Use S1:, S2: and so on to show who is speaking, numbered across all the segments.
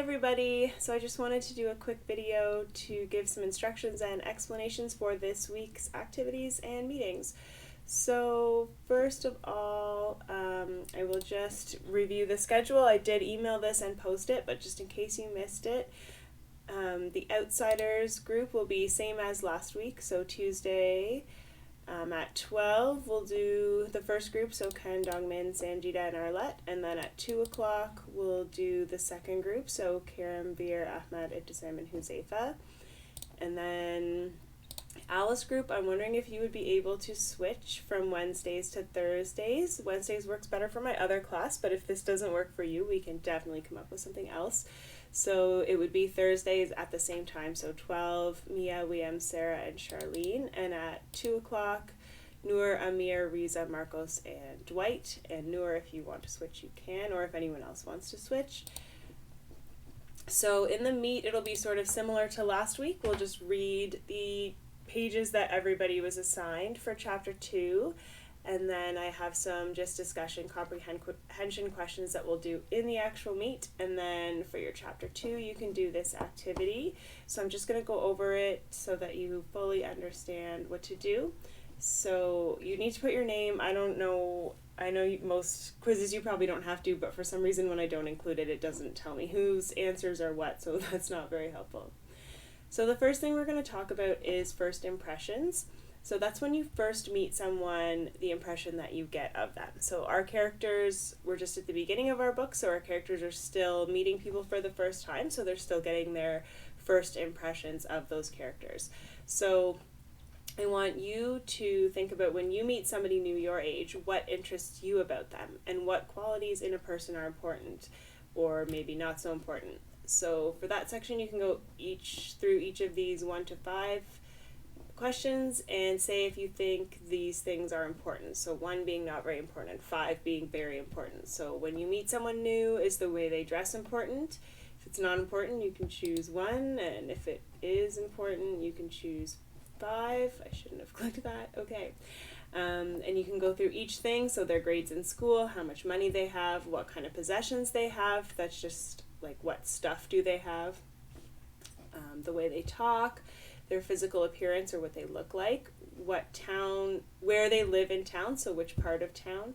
S1: everybody! So I just wanted to do a quick video to give some instructions and explanations for this week's activities and meetings. So first of all, I will just review the schedule. I did email this and post it, but just in case you missed it, the Outsiders group will be same as last week, so Tuesday at 12 we'll do the first group, so Ken, Dongmin, Sanjita, and Arlette, and then at 2 o'clock we'll do the second group, so Karam, Veer, Ahmad, Ibtisam, and Huzaifa. And then Alice group, I'm wondering if you would be able to switch from Wednesdays to Thursdays. Wednesdays works better for my other class, but if this doesn't work for you, we can definitely come up with something else. So it would be Thursdays at the same time, so 12, Mia, Liam, Sarah, and Charlene, and at 2 o'clock, Noor, Amir, Riza, Marcos, and Dwight. And Noor, if you want to switch, you can, or if anyone else wants to switch. So in the meet, it'll be sort of similar to last week. We'll just read the pages that everybody was assigned for chapter 2, and then I have some just discussion comprehension questions that we'll do in the actual meet. And then for your chapter 2 you can do this activity, so I'm just going to go over it so that you fully understand what to do. So you need to put your name. I know most quizzes you probably don't have to, but for some reason when I don't include it, it doesn't tell me whose answers are what, so that's not very helpful. So the first thing we're going to talk about is first impressions. So that's when you first meet someone, the impression that you get of them. So our characters, we're just at the beginning of our book, so our characters are still meeting people for the first time, so they're still getting their first impressions of those characters. So I want you to think about when you meet somebody new your age, what interests you about them, and what qualities in a person are important, or maybe not so important. So for that section, you can go through each of these 1 to 5 questions and say if you think these things are important. So 1 being not very important, 5 being very important. So when you meet someone new, is the way they dress important? If it's not important, you can choose 1, and if it is important, you can choose 5. I shouldn't have clicked that. Okay. And you can go through each thing, so their grades in school, how much money they have, what kind of possessions they have, that's just like what stuff do they have, the way they talk, their physical appearance or what they look like, what town, where they live in town, so which part of town,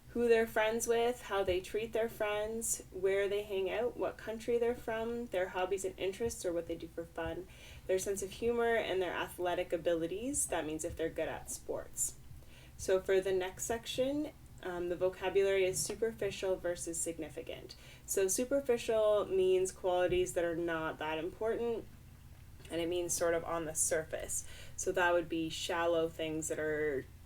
S1: who they're friends with, how they treat their friends, where they hang out, what country they're from, their hobbies and interests or what they do for fun, their sense of humor, and their athletic abilities. That means if they're good at sports. So for the next section, the vocabulary is superficial versus significant. So superficial means qualities that are not that important, and it means sort of on the surface. So that would be shallow things that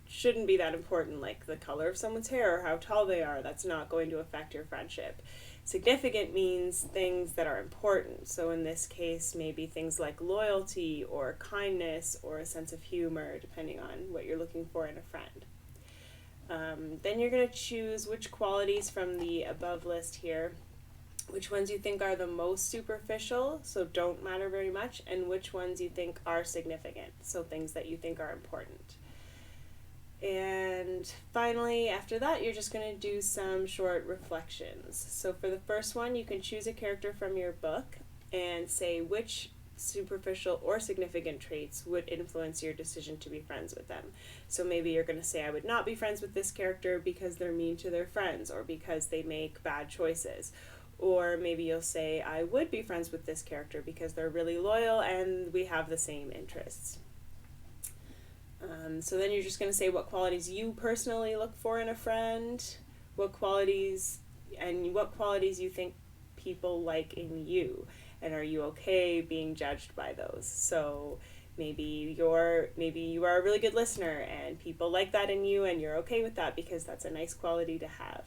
S1: shouldn't be that important, like the color of someone's hair or how tall they are. That's not going to affect your friendship. Significant means things that are important. So in this case, maybe things like loyalty or kindness or a sense of humor, depending on what you're looking for in a friend. Then you're going to choose which qualities from the above list here, which ones you think are the most superficial, so don't matter very much, and which ones you think are significant, so things that you think are important. And finally, after that, you're just going to do some short reflections. So for the first one, you can choose a character from your book and say which superficial or significant traits would influence your decision to be friends with them. So maybe you're going to say, I would not be friends with this character because they're mean to their friends or because they make bad choices. Or maybe you'll say, I would be friends with this character because they're really loyal and we have the same interests. So then you're just going to say what qualities you personally look for in a friend, what qualities you think people like in you, and are you okay being judged by those? So maybe you are a really good listener and people like that in you and you're okay with that because that's a nice quality to have.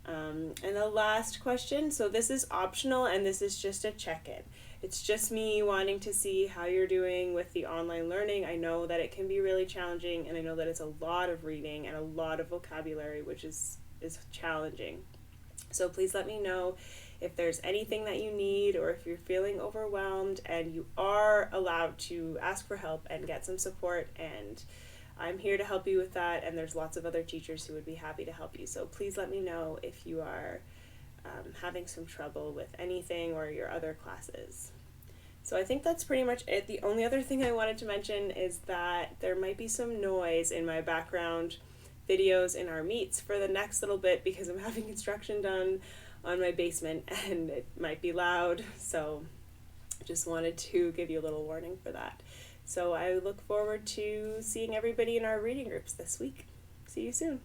S1: And the last question, so this is optional and this is just a check-in. It's just me wanting to see how you're doing with the online learning. I know that it can be really challenging, and I know that it's a lot of reading and a lot of vocabulary, which is challenging. So please let me know if there's anything that you need or if you're feeling overwhelmed, and you are allowed to ask for help and get some support, and I'm here to help you with that, and there's lots of other teachers who would be happy to help you. So please let me know if you are having some trouble with anything or your other classes. So I think that's pretty much it. The only other thing I wanted to mention is that there might be some noise in my background videos in our meets for the next little bit because I'm having construction done on my basement and it might be loud, so just wanted to give you a little warning for that. So I look forward to seeing everybody in our reading groups this week. See you soon.